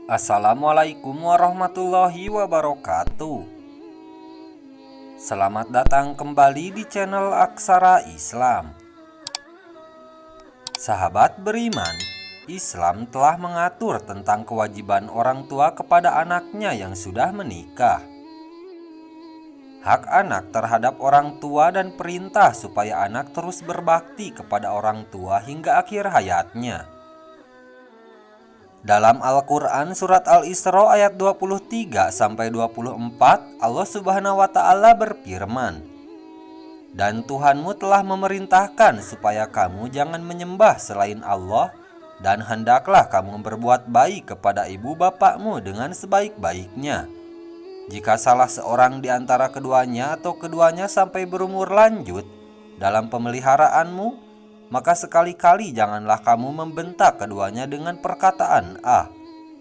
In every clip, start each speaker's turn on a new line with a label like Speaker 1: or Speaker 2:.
Speaker 1: Assalamualaikum warahmatullahi wabarakatuh. Selamat datang kembali di channel Aksara Islam. Sahabat beriman, Islam telah mengatur tentang kewajiban orang tua kepada anaknya yang sudah menikah. Hak anak terhadap orang tua dan perintah supaya anak terus berbakti kepada orang tua hingga akhir hayatnya. Dalam Al-Quran surat Al-Isra ayat 23-24, Allah Subhanahu wa Ta'ala berfirman, "Dan Tuhanmu telah memerintahkan supaya kamu jangan menyembah selain Allah, dan hendaklah kamu berbuat baik kepada ibu bapakmu dengan sebaik-baiknya. Jika salah seorang di antara keduanya atau keduanya sampai berumur lanjut dalam pemeliharaanmu, maka sekali-kali janganlah kamu membentak keduanya dengan perkataan ah,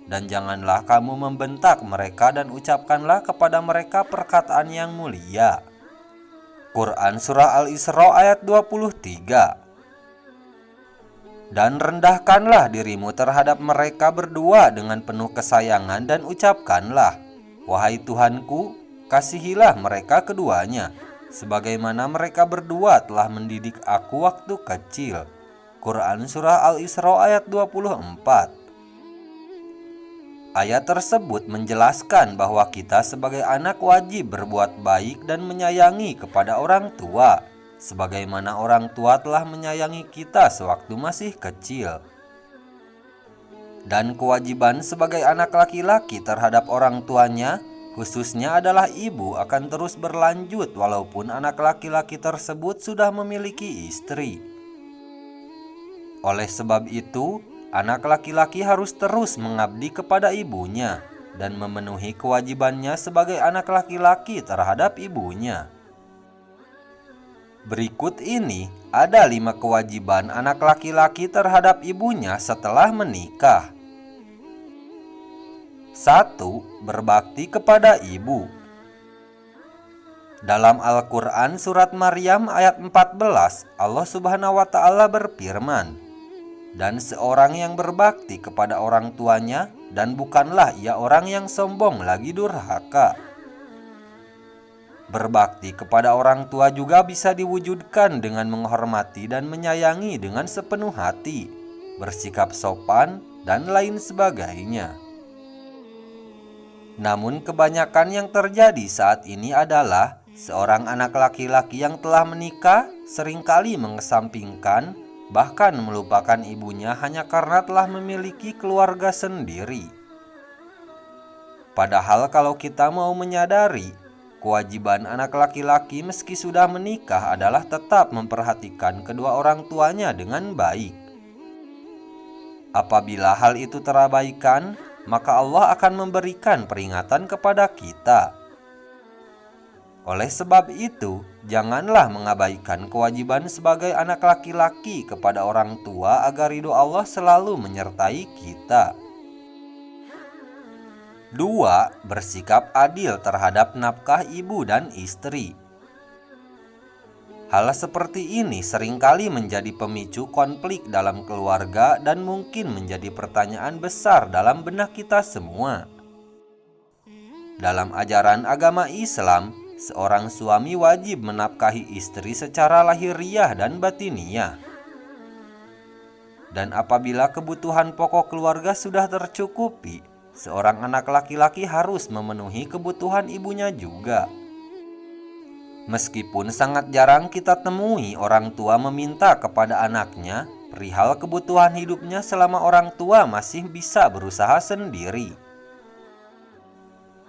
Speaker 1: dan janganlah kamu membentak mereka dan ucapkanlah kepada mereka perkataan yang mulia." Quran Surah Al-Isra ayat 23. Dan rendahkanlah dirimu terhadap mereka berdua dengan penuh kesayangan dan ucapkanlah, "Wahai Tuhanku, kasihilah mereka keduanya, sebagaimana mereka berdua telah mendidik aku waktu kecil." Quran Surah Al-Isra ayat 24. Ayat tersebut menjelaskan bahwa kita sebagai anak wajib berbuat baik dan menyayangi kepada orang tua, sebagaimana orang tua telah menyayangi kita sewaktu masih kecil. Dan kewajiban sebagai anak laki-laki terhadap orang tuanya, khususnya adalah ibu, akan terus berlanjut walaupun anak laki-laki tersebut sudah memiliki istri. Oleh sebab itu, anak laki-laki harus terus mengabdi kepada ibunya dan memenuhi kewajibannya sebagai anak laki-laki terhadap ibunya. Berikut ini ada 5 kewajiban anak laki-laki terhadap ibunya setelah menikah. 1. Berbakti kepada ibu. Dalam Al-Quran surat Maryam ayat 14, Allah Subhanahu wa Ta'ala berfirman, "Dan seorang yang berbakti kepada orang tuanya, dan bukanlah ia orang yang sombong lagi durhaka." Berbakti kepada orang tua juga bisa diwujudkan dengan menghormati dan menyayangi dengan sepenuh hati, bersikap sopan, dan lain sebagainya. Namun kebanyakan yang terjadi saat ini adalah seorang anak laki-laki yang telah menikah seringkali mengesampingkan, bahkan melupakan ibunya hanya karena telah memiliki keluarga sendiri. Padahal kalau kita mau menyadari, kewajiban anak laki-laki meski sudah menikah adalah tetap memperhatikan kedua orang tuanya dengan baik. Apabila hal itu terabaikan, maka Allah akan memberikan peringatan kepada kita. Oleh sebab itu, janganlah mengabaikan kewajiban sebagai anak laki-laki kepada orang tua agar ridho Allah selalu menyertai kita. 2. Bersikap adil terhadap nafkah ibu dan istri. Hal seperti ini seringkali menjadi pemicu konflik dalam keluarga dan mungkin menjadi pertanyaan besar dalam benak kita semua. Dalam ajaran agama Islam, seorang suami wajib menafkahi istri secara lahiriah dan batiniah. Dan apabila kebutuhan pokok keluarga sudah tercukupi, seorang anak laki-laki harus memenuhi kebutuhan ibunya juga. Meskipun sangat jarang kita temui orang tua meminta kepada anaknya perihal kebutuhan hidupnya selama orang tua masih bisa berusaha sendiri.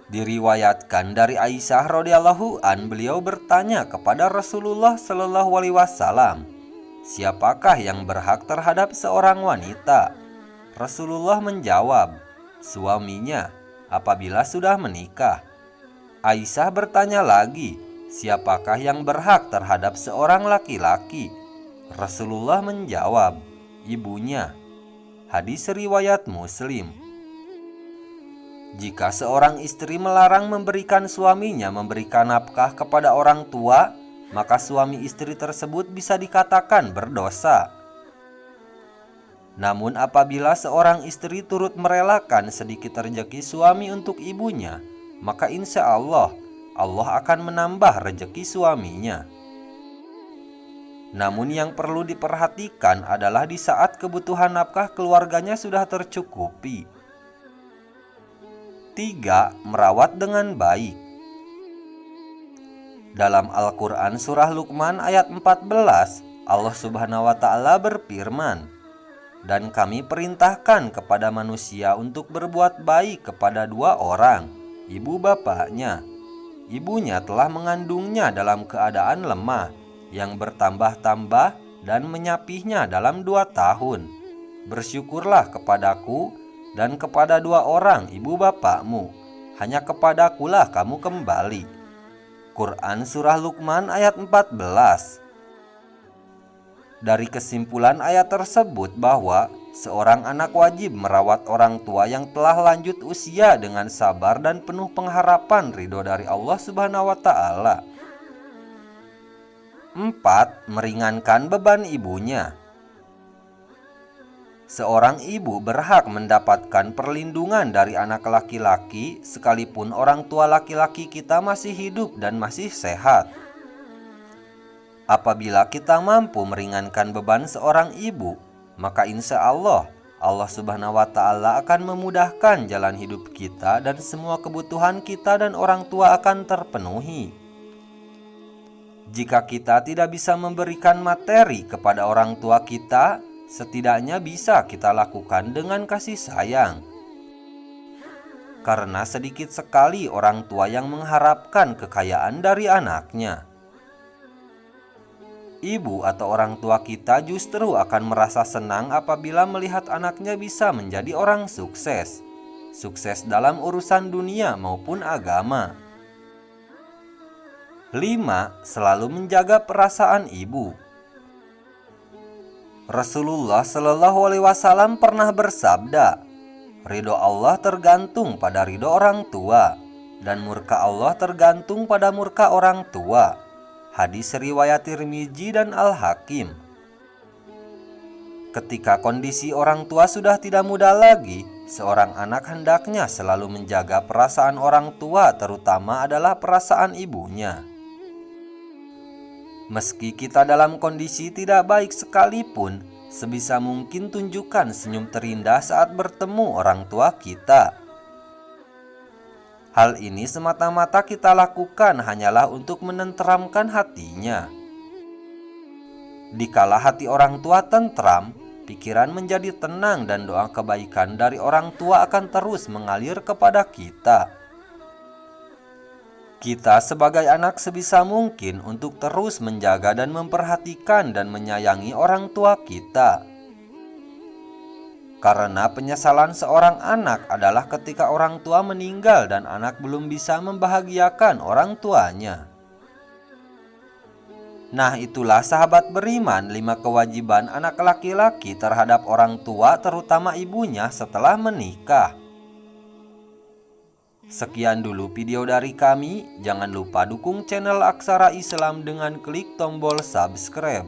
Speaker 1: Diriwayatkan dari Aisyah radhiyallahu an, beliau bertanya kepada Rasulullah Shallallahu alaihi wasallam, "Siapakah yang berhak terhadap seorang wanita?" Rasulullah menjawab, "Suaminya apabila sudah menikah." Aisyah bertanya lagi, "Siapakah yang berhak terhadap seorang laki-laki?" Rasulullah menjawab, "Ibunya." Hadis riwayat Muslim. Jika seorang istri melarang memberikan suaminya memberikan nafkah kepada orang tua, maka suami istri tersebut bisa dikatakan berdosa. Namun apabila seorang istri turut merelakan sedikit rezeki suami untuk ibunya, maka insya Allah Allah akan menambah rezeki suaminya. Namun yang perlu diperhatikan adalah di saat kebutuhan nafkah keluarganya sudah tercukupi. 3. Merawat dengan baik. Dalam Al-Quran surah Luqman ayat 14, Allah Subhanahu wa Ta'ala berfirman, "Dan kami perintahkan kepada manusia untuk berbuat baik kepada dua orang, ibu bapaknya. Ibunya telah mengandungnya dalam keadaan lemah, yang bertambah-tambah dan menyapihnya dalam 2 tahun. Bersyukurlah kepadaku dan kepada dua orang ibu bapakmu, hanya kepadakulah kamu kembali." Quran surah Luqman ayat 14. Dari kesimpulan ayat tersebut bahwa seorang anak wajib merawat orang tua yang telah lanjut usia dengan sabar dan penuh pengharapan ridho dari Allah Subhanahu wa Ta'ala. 4. Meringankan beban ibunya. Seorang ibu berhak mendapatkan perlindungan dari anak laki-laki sekalipun orang tua laki-laki kita masih hidup dan masih sehat. Apabila kita mampu meringankan beban seorang ibu, maka insya Allah Allah Subhanahu wa Ta'ala akan memudahkan jalan hidup kita dan semua kebutuhan kita dan orang tua akan terpenuhi. Jika kita tidak bisa memberikan materi kepada orang tua kita, setidaknya bisa kita lakukan dengan kasih sayang. Karena sedikit sekali orang tua yang mengharapkan kekayaan dari anaknya. Ibu atau orang tua kita justru akan merasa senang apabila melihat anaknya bisa menjadi orang sukses. Sukses dalam urusan dunia maupun agama. 5. Selalu menjaga perasaan ibu. Rasulullah Shallallahu Alaihi Wasallam pernah bersabda, "Ridho Allah tergantung pada ridho orang tua, dan murka Allah tergantung pada murka orang tua." Hadis riwayat Tirmizi dan Al-Hakim. Ketika kondisi orang tua sudah tidak muda lagi, seorang anak hendaknya selalu menjaga perasaan orang tua, terutama adalah perasaan ibunya. Meski kita dalam kondisi tidak baik sekalipun, sebisa mungkin tunjukkan senyum terindah saat bertemu orang tua kita. Hal ini semata-mata kita lakukan hanyalah untuk menenteramkan hatinya. Dikala hati orang tua tentram, pikiran menjadi tenang dan doa kebaikan dari orang tua akan terus mengalir kepada kita. Kita sebagai anak sebisa mungkin untuk terus menjaga dan memperhatikan dan menyayangi orang tua kita. Karena penyesalan seorang anak adalah ketika orang tua meninggal dan anak belum bisa membahagiakan orang tuanya. Nah, itulah sahabat beriman 5 kewajiban anak laki-laki terhadap orang tua, terutama ibunya setelah menikah. Sekian dulu video dari kami. Jangan lupa dukung channel Aksara Islam dengan klik tombol subscribe.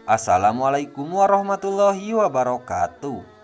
Speaker 1: Assalamualaikum warahmatullahi wabarakatuh.